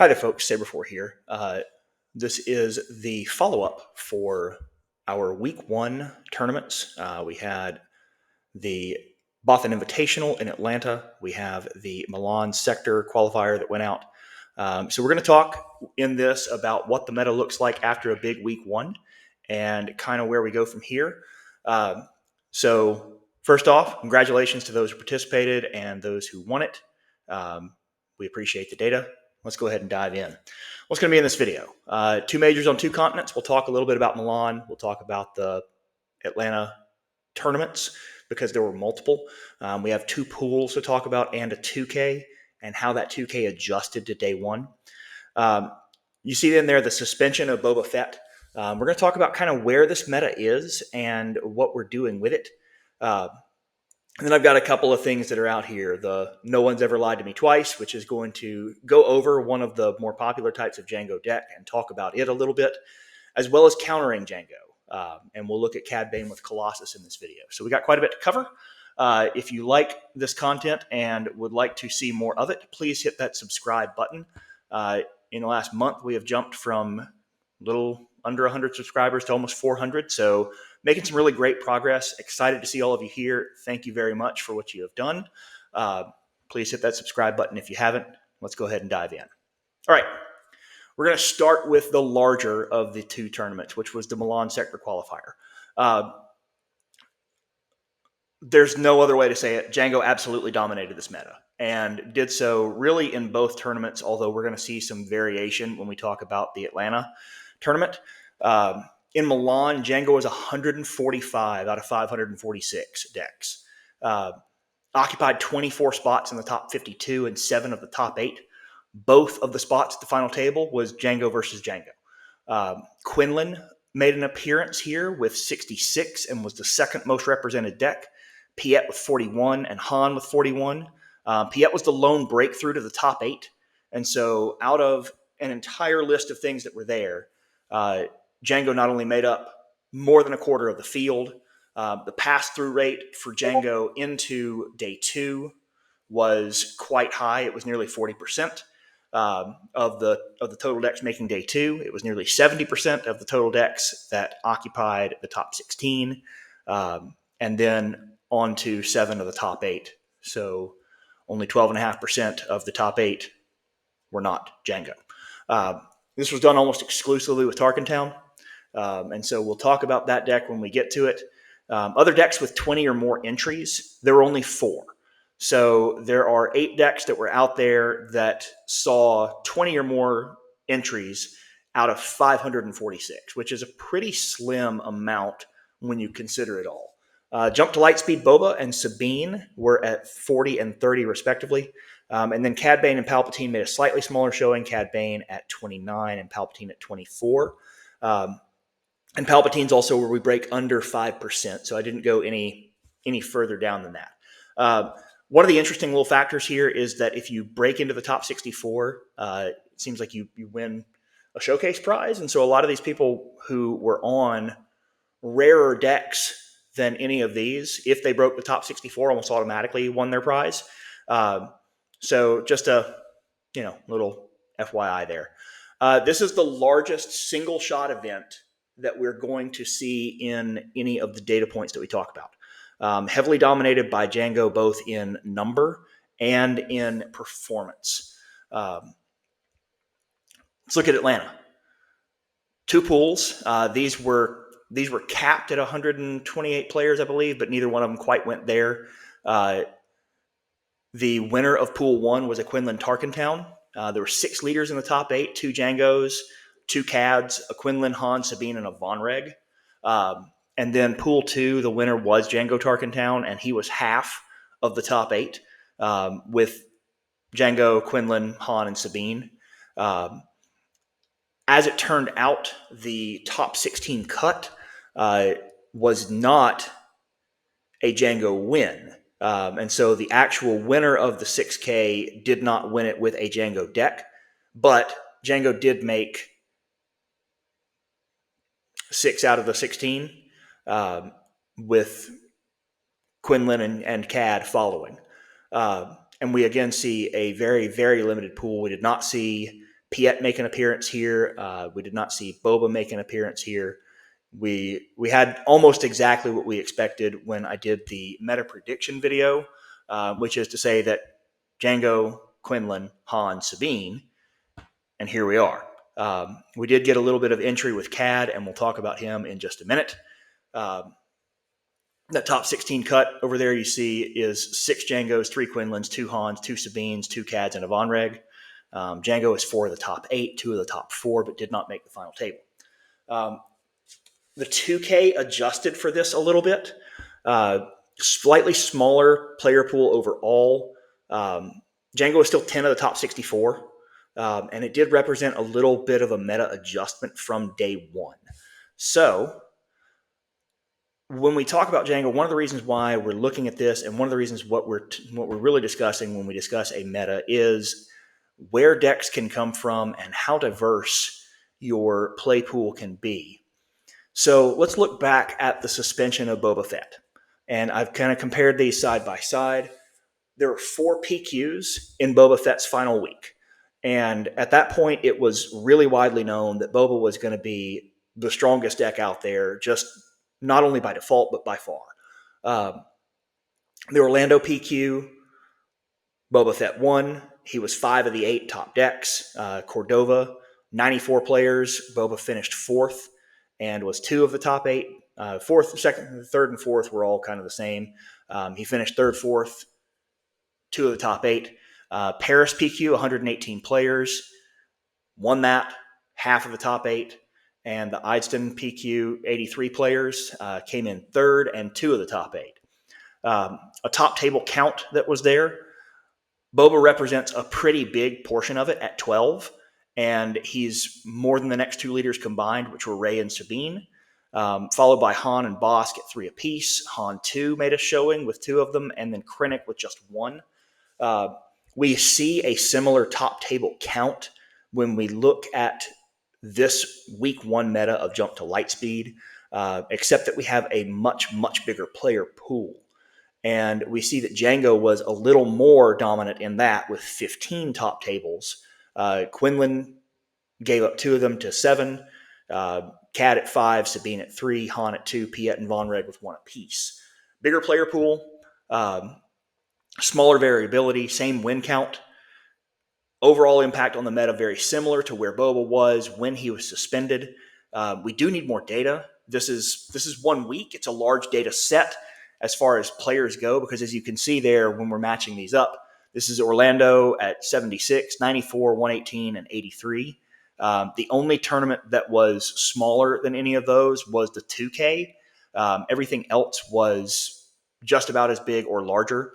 Hi there, folks. Saber4 here. This is the follow-up for our Week 1 tournaments. We had the Boston Invitational in Atlanta. We have the Milan sector qualifier that went out. So we're going to talk in this about what the meta looks like after a big Week 1 and kind of where we go from here. So first off, congratulations to those who participated and those who won it. We appreciate the data. Let's go ahead and dive in. What's going to be in this video? 2 majors on 2 continents. We'll talk a little bit about Milan. We'll talk about the Atlanta tournaments because there were multiple. We have 2 pools to talk about and a 2K and how that 2K adjusted to day 1. You see in there the suspension of Boba Fett. We're going to talk about kind of where this meta is and what we're doing with it. And then I've got a couple of things that are out here. The No One's Ever Lied to Me Twice, which is going to go over one of the more popular types of Jango deck and talk about it a little bit, as well as countering Jango. And we'll look at Cad Bane with Colossus in this video. So we got quite a bit to cover. If you like this content and would like to see more of it, please hit that subscribe button. In the last month, we have jumped from a little under 100 subscribers to almost 400. So making some really great progress. Excited to see all of you here. Thank you very much for what you have done. Please hit that subscribe button if you haven't. Let's go ahead and dive in. All right. We're going to start with the larger of the 2 tournaments, which was the Milan sector qualifier. There's no other way to say it. Jango absolutely dominated this meta and did so really in both tournaments, although we're going to see some variation when we talk about the Atlanta tournament. In Milan, Jango was 145 out of 546 decks. Occupied 24 spots in the top 52 and 7 of the top 8. Both of the spots at the final table was Jango versus Jango. Quinlan made an appearance here with 66 and was the second most represented deck. Piet with 41 and Han with 41. Piet was the lone breakthrough to the top 8. And so out of an entire list of things that were there, Jango not only made up more than a quarter of the field, the pass-through rate for Jango into day 2 was quite high. It was nearly 40% of the total decks making day 2. It was nearly 70% of the total decks that occupied the top 16, and then on to 7 of the top 8. So only 12.5% of the top 8 were not Jango. This was done almost exclusively with Tarkentown. And so we'll talk about that deck when we get to it. Other decks with 20 or more entries, there were only 4. So there are 8 decks that were out there that saw 20 or more entries out of 546, which is a pretty slim amount when you consider it all. Jump To Lightspeed Boba and Sabine were at 40 and 30 respectively. And then Cad Bane and Palpatine made a slightly smaller showing. Cad Bane at 29 and Palpatine at 24. And Palpatine's also where we break under 5%, so I didn't go any further down than that. One of the interesting little factors here is that if you break into the top 64, it seems like you win a showcase prize. And so a lot of these people who were on rarer decks than any of these, if they broke the top 64, almost automatically won their prize. So just a little FYI there. This is the largest single shot event that we're going to see in any of the data points that we talk about. Heavily dominated by Jango, both in number and in performance. Let's look at Atlanta. 2 pools. These were capped at 128 players, I believe, but neither one of them quite went there. The winner of Pool 1 was a Quinlan Tarkentown. There were 6 leaders in the top 8, 2 Jangos, 2 Cads, a Quinlan, Han, Sabine, and a Von Reg. And then Pool 2, the winner was Jango Tarkentown, and he was half of the top 8 with Jango, Quinlan, Han, and Sabine. As it turned out, the top 16 cut was not a Jango win. And so the actual winner of the 6K did not win it with a Jango deck, but Jango did make 6 out of the 16 with Quinlan and Cad following. And we again see a very, very limited pool. We did not see Piet make an appearance here. We did not see Boba make an appearance here. We had almost exactly what we expected when I did the meta prediction video, which is to say that Jango, Quinlan, Han, Sabine, and here we are. We did get a little bit of entry with Cad, and we'll talk about him in just a minute. That top 16 cut over there you see is 6 Jangos, 3 Quinlans, 2 Hans, 2 Sabines, 2 Cads, and a Von Reg. Jango is 4 of the top 8, 2 of the top 4, but did not make the final table. The 2K adjusted for this a little bit. Slightly smaller player pool overall. Jango is still 10 of the top 64, and it did represent a little bit of a meta adjustment from day one. So when we talk about Jango, one of the reasons why we're looking at this, and one of the reasons what we're really discussing when we discuss a meta, is where decks can come from and how diverse your play pool can be. So let's look back at the suspension of Boba Fett. And I've kind of compared these side by side. There were 4 PQs in Boba Fett's final week. And at that point, it was really widely known that Boba was going to be the strongest deck out there, just not only by default, but by far. The Orlando PQ, Boba Fett won. He was 5 of the 8 top decks. Cordova, 94 players. Boba finished 4th and was 2 of the top 8. 4th, 2nd, 3rd, and 4th were all kind of the same. He finished 3rd, 4th, 2 of the top 8. Paris PQ, 118 players. Won that, half of the top 8. And the Ideston PQ, 83 players, came in 3rd and 2 of the top 8. A top table count that was there. Boba represents a pretty big portion of it at 12, and he's more than the next 2 leaders combined, which were Rey and Sabine, followed by Han and Bosk at 3 apiece. Han 2 made a showing with 2 of them, and then Krennic with just 1. We see a similar top table count when we look at this week 1 meta of Jump to Lightspeed, except that we have a much, much bigger player pool. And we see that Jango was a little more dominant in that with 15 top tables. Quinlan gave up 2 of them to 7. Cad at 5, Sabine at 3, Han at 2, Piet and Von Reg with 1 apiece. Bigger player pool, smaller variability, same win count. Overall impact on the meta very similar to where Boba was when he was suspended. We do need more data. This is 1 week. It's a large data set as far as players go, because as you can see there when we're matching these up, this is Orlando at 76, 94, 118, and 83. The only tournament that was smaller than any of those was the 2K. Everything else was just about as big or larger,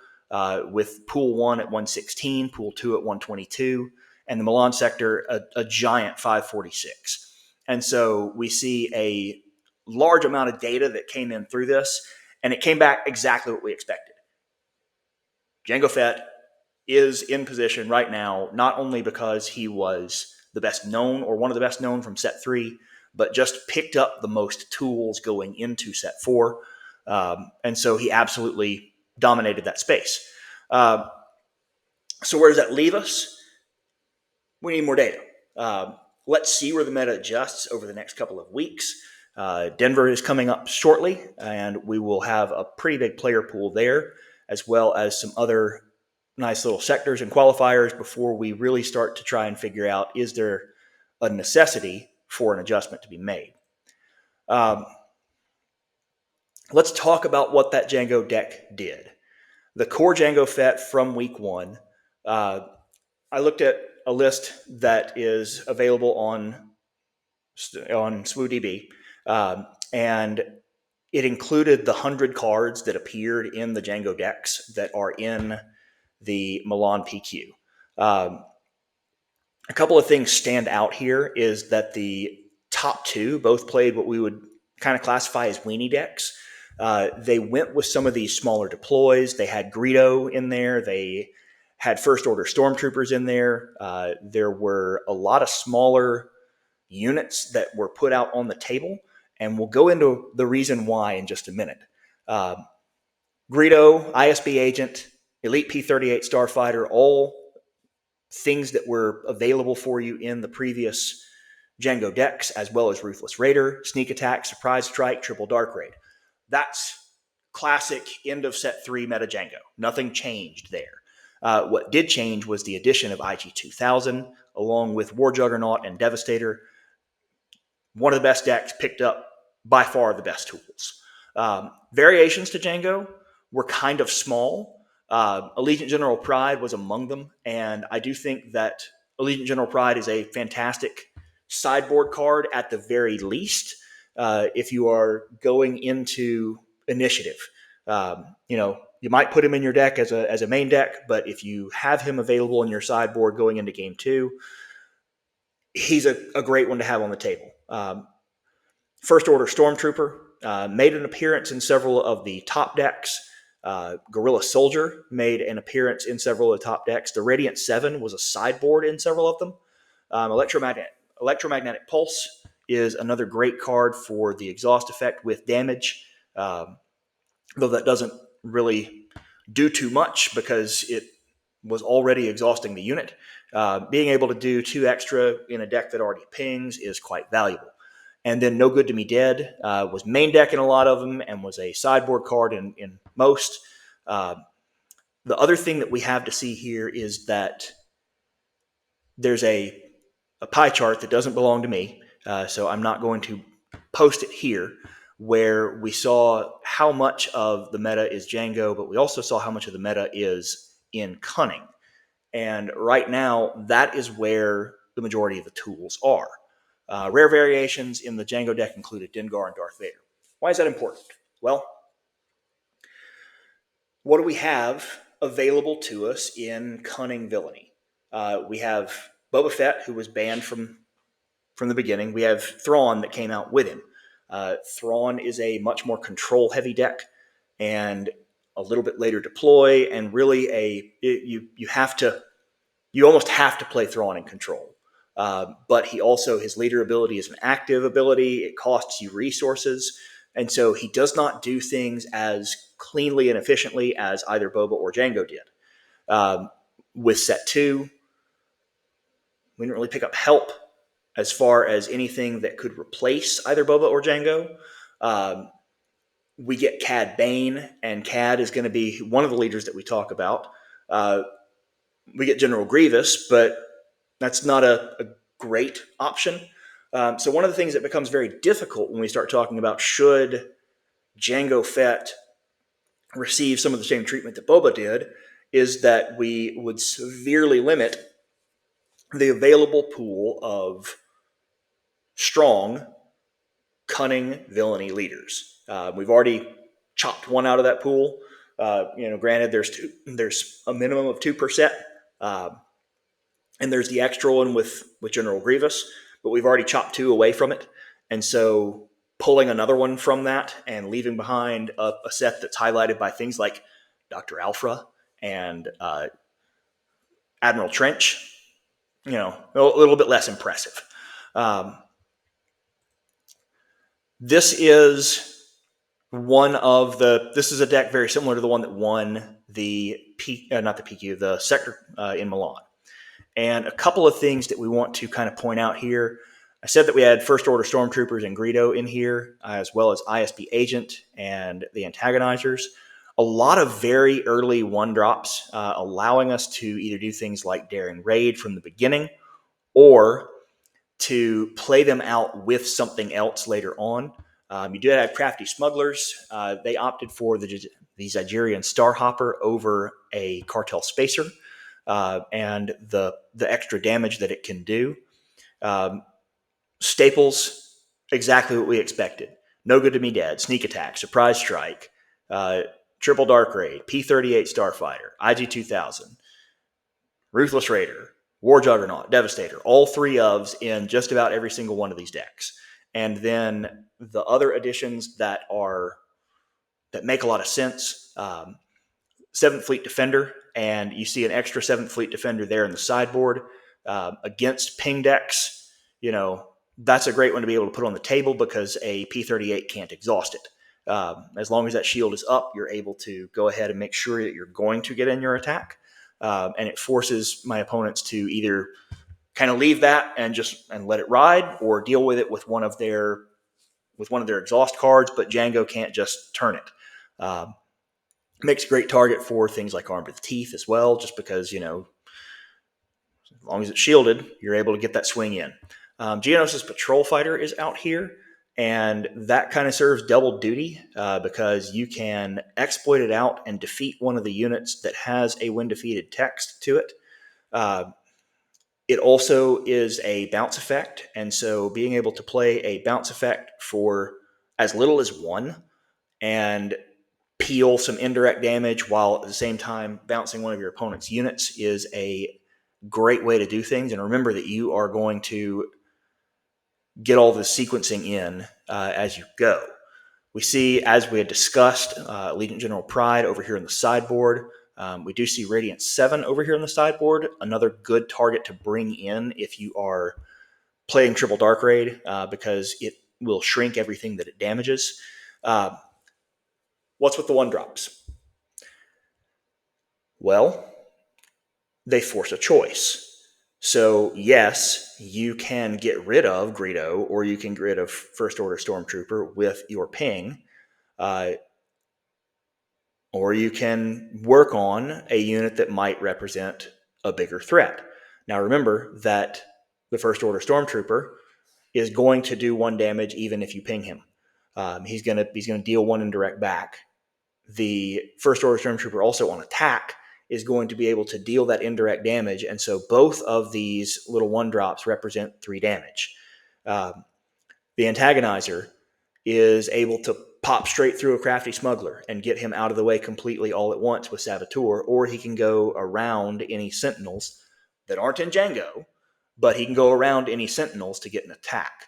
with Pool 1 at 116, Pool 2 at 122, and the Milan sector a giant 546. And so we see a large amount of data that came in through this, and it came back exactly what we expected. Jango Fett is in position right now, not only because he was the best known or one of the best known from set 3, but just picked up the most tools going into set 4. And so he absolutely dominated that space. So where does that leave us? We need more data. Let's see where the meta adjusts over the next couple of weeks. Denver is coming up shortly, and we will have a pretty big player pool there, as well as some other nice little sectors and qualifiers before we really start to try and figure out, is there a necessity for an adjustment to be made? Let's talk about what that Jango deck did. The core Jango Fett from week 1, I looked at a list that is available on SWODB, and it included the 100 cards that appeared in the Jango decks that are in the Milan PQ. A couple of things stand out here is that the top 2 both played what we would kind of classify as weenie decks. They went with some of these smaller deploys. They had Greedo in there. They had First Order Stormtroopers in there. There were a lot of smaller units that were put out on the table, and we'll go into the reason why in just a minute. Greedo, ISB Agent, Elite P-38 Starfighter, all things that were available for you in the previous Jango decks, as well as Ruthless Raider, Sneak Attack, Surprise Strike, Triple Dark Raid. That's classic end of set 3 meta Jango. Nothing changed there. What did change was the addition of IG-2000, along with War Juggernaut and Devastator. One of the best decks, picked up by far the best tools. Variations to Jango were kind of small. Allegiant General Pride was among them, and I do think that Allegiant General Pride is a fantastic sideboard card at the very least if you are going into initiative. You might put him in your deck as a main deck, but if you have him available in your sideboard going into game 2, he's a great one to have on the table. First Order Stormtrooper made an appearance in several of the top decks. Guerrilla Soldier made an appearance in several of the top decks. The Radiant 7 was a sideboard in several of them. Electromagnetic Pulse is another great card for the exhaust effect with damage, though that doesn't really do too much because it was already exhausting the unit. Being able to do 2 extra in a deck that already pings is quite valuable. And then No Good to Me Dead was main deck in a lot of them and was a sideboard card in most. The other thing that we have to see here is that there's a pie chart that doesn't belong to me, so I'm not going to post it here, where we saw how much of the meta is Jango, but we also saw how much of the meta is in Cunning. And right now, that is where the majority of the tools are. Rare variations in the Jango deck included Dengar and Darth Vader. Why is that important? Well, what do we have available to us in Cunning Villainy? We have Boba Fett, who was banned from the beginning. We have Thrawn that came out with him. Thrawn is a much more control-heavy deck and a little bit later deploy, and really you almost have to play Thrawn in control. But his leader ability is an active ability. It costs you resources. And so he does not do things as cleanly and efficiently as either Boba or Jango did. With set 2, we didn't really pick up help as far as anything that could replace either Boba or Jango. We get Cad Bane, and Cad is going to be one of the leaders that we talk about. We get General Grievous, but that's not a great option. So one of the things that becomes very difficult when we start talking about should Jango Fett receive some of the same treatment that Boba did is that we would severely limit the available pool of strong, cunning villainy leaders. We've already chopped one out of that pool. Granted, there's a minimum of 2%. And there's the extra one with General Grievous, but we've already chopped 2 away from it. And so pulling another one from that and leaving behind a set that's highlighted by things like Dr. Alfra and Admiral Trench, a little bit less impressive. This is a deck very similar to the one that won the sector in Milan. And a couple of things that we want to kind of point out here. I said that we had First Order Stormtroopers and Greedo in here, as well as ISB Agent and the Antagonizers. A lot of very early 1-drops, allowing us to either do things like Daring Raid from the beginning, or to play them out with something else later on. You did have Crafty Smugglers. They opted for the Zygerian Starhopper over a Cartel Spacer. And the extra damage that it can do. Staples, exactly what we expected. No Good to Me Dead, Sneak Attack, Surprise Strike, Triple Dark Raid, P-38 Starfighter, IG-2000, Ruthless Raider, War Juggernaut, Devastator, all 3 ofs in just about every single one of these decks. And then the other additions that make a lot of sense, 7th Fleet Defender, and you see an extra 7th Fleet Defender there in the sideboard. Against ping decks, that's a great one to be able to put on the table because a P-38 can't exhaust it. As long as that shield is up, you're able to go ahead and make sure that you're going to get in your attack. and it forces my opponents to either kind of leave that and let it ride, or deal with it with one of their exhaust cards. But Jango can't just turn it. Makes a great target for things like Armed with Teeth as well, just because, as long as it's shielded, you're able to get that swing in. Geonosis Patrol Fighter is out here, and that kind of serves double duty because you can exploit it out and defeat one of the units that has a when defeated text to it. It also is a bounce effect, and so being able to play a bounce effect for as little as 1 and peel some indirect damage while at the same time bouncing one of your opponent's units is a great way to do things. And remember that you are going to get all the sequencing in as you go. We see, as we had discussed, Allegiant General Pride over here in the sideboard. We do see Radiant 7 over here on the sideboard, another good target to bring in if you are playing Triple Dark Raid, because it will shrink everything that it damages. What's with the 1-drops? Well, they force a choice. So, yes, you can get rid of Greedo, or you can get rid of First Order Stormtrooper with your ping, or you can work on a unit that might represent a bigger threat. Now, remember that the First Order Stormtrooper is going to do 1 damage even if you ping him. He's going to deal 1 indirect back. The First Order Stormtrooper also on attack is going to be able to deal that indirect damage, and so both of these little 1-drops represent 3 damage. The Antagonizer is able to pop straight through a Crafty Smuggler and get him out of the way completely all at once with Saboteur, or he can go around any Sentinels that aren't in Jango, but he can go around any Sentinels to get an attack.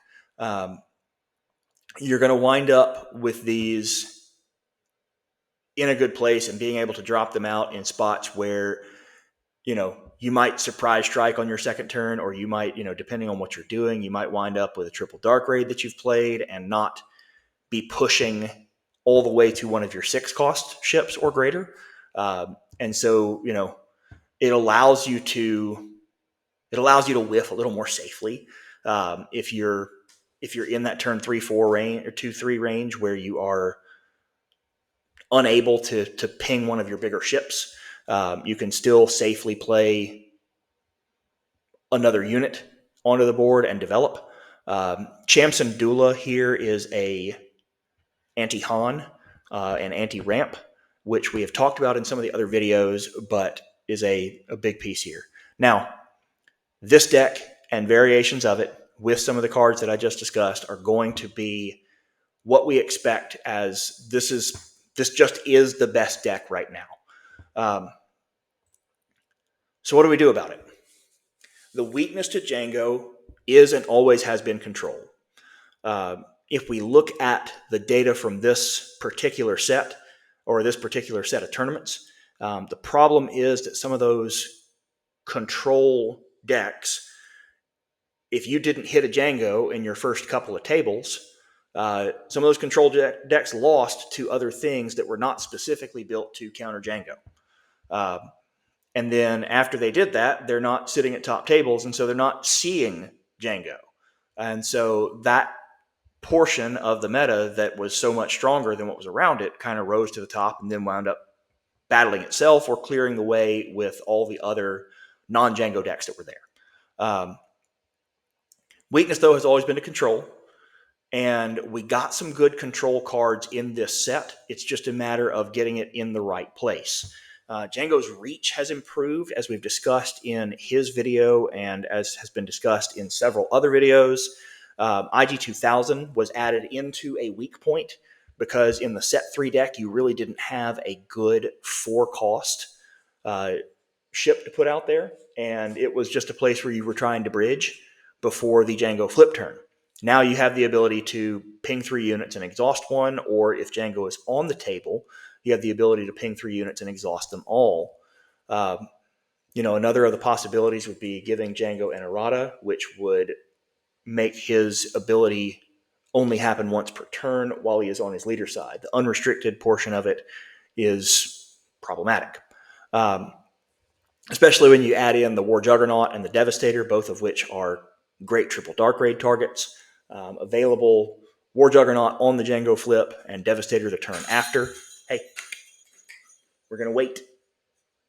You're going to wind up with these in a good place and being able to drop them out in spots where, you might surprise strike on your second turn, or you might, depending on what you're doing, you might wind up with a Triple Dark Raid that you've played and not be pushing all the way to one of your 6-cost ships or greater. And so, it allows you to whiff a little more safely. If you're in that turn 3-4 range or 2-3 range where you are unable to ping one of your bigger ships, you can still safely play another unit onto the board and develop. Chamson Dula here is a anti-Han and anti-ramp, which we have talked about in some of the other videos, but is a big piece here. Now, this deck and variations of it with some of the cards that I just discussed are going to be what we expect, as this just is the best deck right now. So what do we do about it? The weakness to Jango is and always has been control. If we look at the data from this particular set, or this particular set of tournaments, the problem is that some of those control decks, if you didn't hit a Jango in your first couple of tables, some of those control decks lost to other things that were not specifically built to counter Jango. And then after they did that, they're not sitting at top tables, and so they're not seeing Jango. And so that portion of the meta that was so much stronger than what was around it kind of rose to the top and then wound up battling itself or clearing the way with all the other non-Jango decks that were there. Weakness, though, has always been to control. And we got some good control cards in this set. It's just a matter of getting it in the right place. Jango's reach has improved, as we've discussed in his video and as has been discussed in several other videos. IG-2000 was added into a weak point because in the set 3 deck, you really didn't have a good 4-cost ship to put out there. And it was just a place where you were trying to bridge before the Jango flip turn. Now you have the ability to ping 3 units and exhaust 1, or if Jango is on the table, you have the ability to ping 3 units and exhaust them all. Another of the possibilities would be giving Jango an errata, which would make his ability only happen once per turn while he is on his leader side. The unrestricted portion of it is problematic. especially when you add in the War Juggernaut and the Devastator, both of which are great triple dark raid targets. Available War Juggernaut on the Jango flip and Devastator the turn after. Hey, we're going to wait,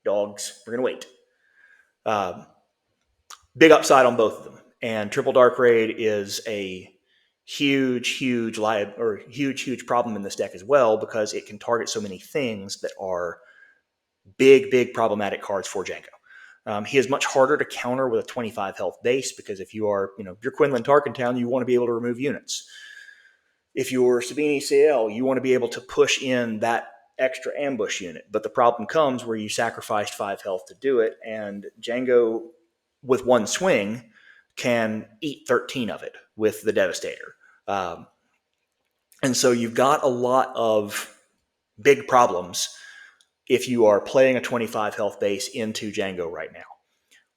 dogs. We're going to wait. Big upside on both of them. And triple dark raid is a huge problem in this deck as well, because it can target so many things that are big problematic cards for Jango. He is much harder to counter with a 25 health base, because if you are, you're Quinlan Tarkentown, you want to be able to remove units. If you're Sabini CL, you want to be able to push in that extra ambush unit. But the problem comes where you sacrificed 5 health to do it, and Jango, with one swing, can eat 13 of it with the Devastator. And so you've got a lot of big problems if you are playing a 25 health base into Jango right now.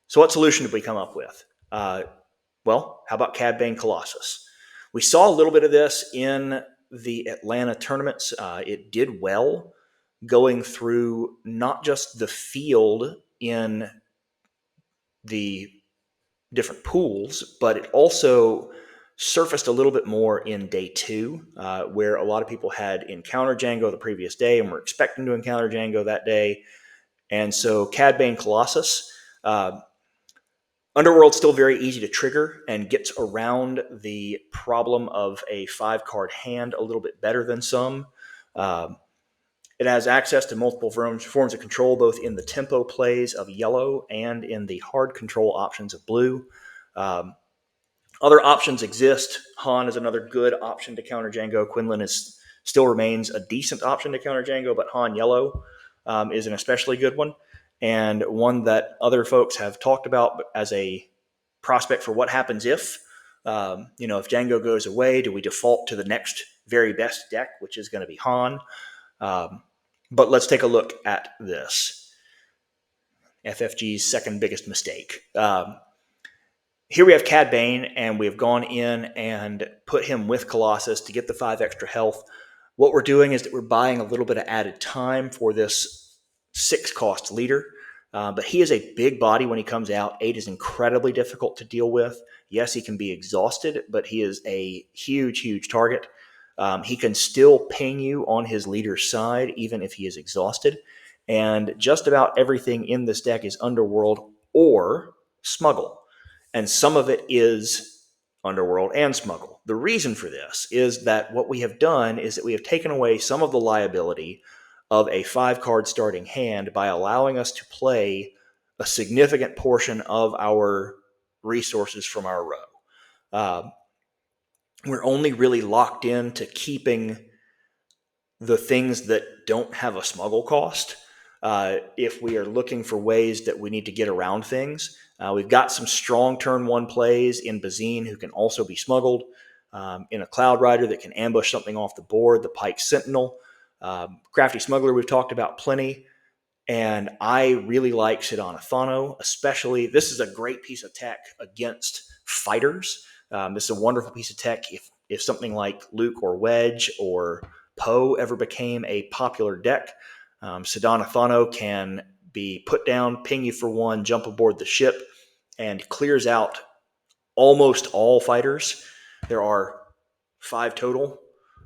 So what solution did we come up with? Well, how about Cad Bane Colossus? We saw a little bit of this in the Atlanta tournaments. It did well going through not just the field in the different pools, but it also surfaced a little bit more in day 2, where a lot of people had encountered Jango the previous day and were expecting to encounter Jango that day. And so Cad Bane Colossus, Underworld's still very easy to trigger and gets around the problem of a 5-card hand a little bit better than some. It has access to multiple forms of control, both in the tempo plays of yellow and in the hard control options of blue. Other options exist. Han is another good option to counter Jango. Quinlan still remains a decent option to counter Jango, but Han yellow is an especially good one, and one that other folks have talked about as a prospect for what happens if Jango goes away, do we default to the next very best deck, which is going to be Han? But let's take a look at this. FFG's second biggest mistake. Here we have Cad Bane, and we have gone in and put him with Colossus to get the 5 extra health. What we're doing is that we're buying a little bit of added time for this 6-cost leader. But he is a big body when he comes out. 8 is incredibly difficult to deal with. Yes, he can be exhausted, but he is a huge target. He can still ping you on his leader's side, even if he is exhausted. And just about everything in this deck is Underworld or Smuggle. And some of it is Underworld and Smuggle. The reason for this is that what we have done is that we have taken away some of the liability of a 5-card starting hand by allowing us to play a significant portion of our resources from our row. We're only really locked in to keeping the things that don't have a smuggle cost. If we are looking for ways that we need to get around things, we've got some strong turn 1 plays in Bazine, who can also be smuggled, in a Cloud Rider that can ambush something off the board, the Pike Sentinel. Crafty Smuggler we've talked about plenty, and I really like Sidana Thano, especially. This is a great piece of tech against fighters. This is a wonderful piece of tech if something like Luke or Wedge or Poe ever became a popular deck. Sidana Thano can be put down, ping you for 1, jump aboard the ship, and clears out almost all fighters. There are 5 total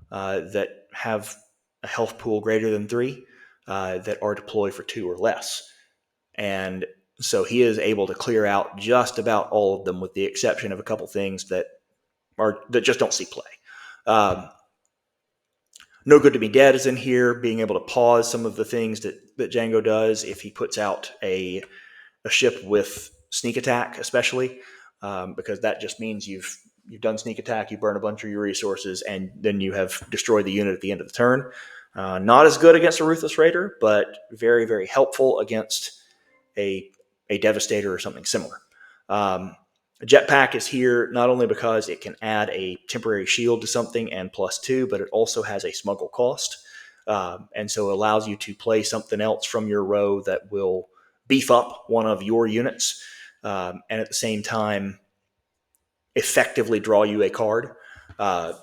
that have a health pool greater than 3 that are deployed for 2 or less. And so he is able to clear out just about all of them, with the exception of a couple things that just don't see play. No Good to Be Dead is in here, being able to pause some of the things that Jango does if he puts out a ship with sneak attack, especially, because that just means you've done sneak attack, you burn a bunch of your resources, and then you have destroyed the unit at the end of the turn. Not as good against a Ruthless Raider, but very helpful against a Devastator or something similar. Jetpack is here not only because it can add a temporary shield to something and +2, but it also has a smuggle cost. And so it allows you to play something else from your row that will beef up one of your units, and at the same time effectively draw you a card. Boba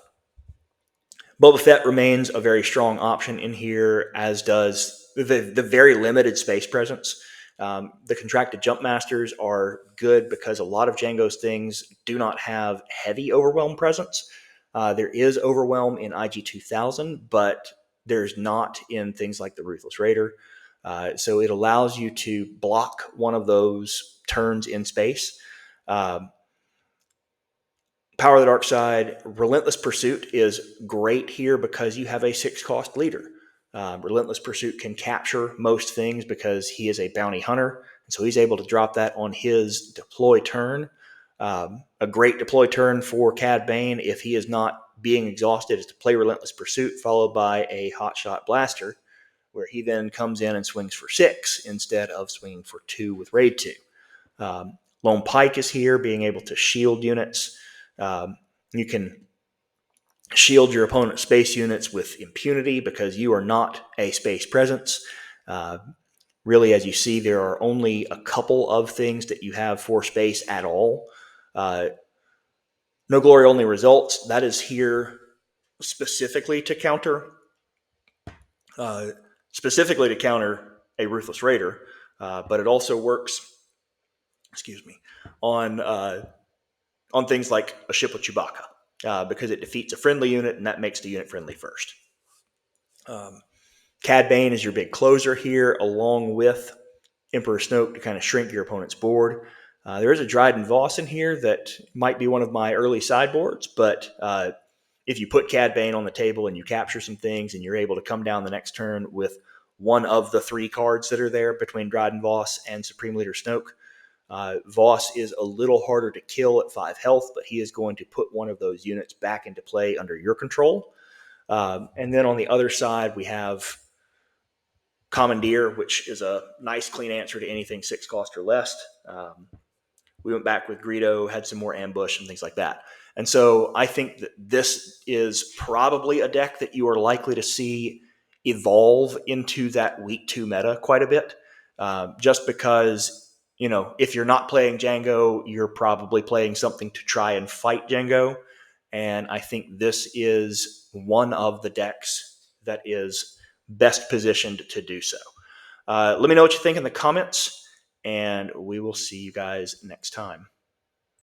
Fett remains a very strong option in here, as does the very limited space presence. The contracted jump masters are good because a lot of Jango's things do not have heavy overwhelm presence. There is overwhelm in IG 2000, but there's not in things like the Ruthless Raider. So it allows you to block one of those turns in space. Power of the Dark Side, Relentless Pursuit is great here because you have a 6-cost leader. Relentless Pursuit can capture most things because he is a bounty hunter, and so he's able to drop that on his deploy turn. A great deploy turn for Cad Bane, if he is not being exhausted, is to play Relentless Pursuit followed by a Hotshot Blaster, where he then comes in and swings for 6 instead of swinging for 2 with Raid 2. Lone Pike is here, being able to shield units. You can shield your opponent's space units with impunity because you are not a space presence. Really, as you see, there are only a couple of things that you have for space at all. No Glory Only Results, that is here specifically to counter a Ruthless Raider, but it also works, on things like a ship with Chewbacca, because it defeats a friendly unit, and that makes the unit friendly first. Cad Bane is your big closer here, along with Emperor Snoke to kind of shrink your opponent's board. There is a Dryden Voss in here that might be one of my early sideboards, but if you put Cad Bane on the table and you capture some things and you're able to come down the next turn with one of the 3 cards that are there between Dryden Voss and Supreme Leader Snoke, Voss is a little harder to kill at 5 health, but he is going to put one of those units back into play under your control. And then on the other side, we have Commandeer, which is a nice, clean answer to anything 6 cost or less. We went back with Greedo, had some more ambush and things like that. And so I think that this is probably a deck that you are likely to see evolve into that week 2 meta quite a bit, just because, if you're not playing Jango, you're probably playing something to try and fight Jango. And I think this is one of the decks that is best positioned to do so. Let me know what you think in the comments, and we will see you guys next time.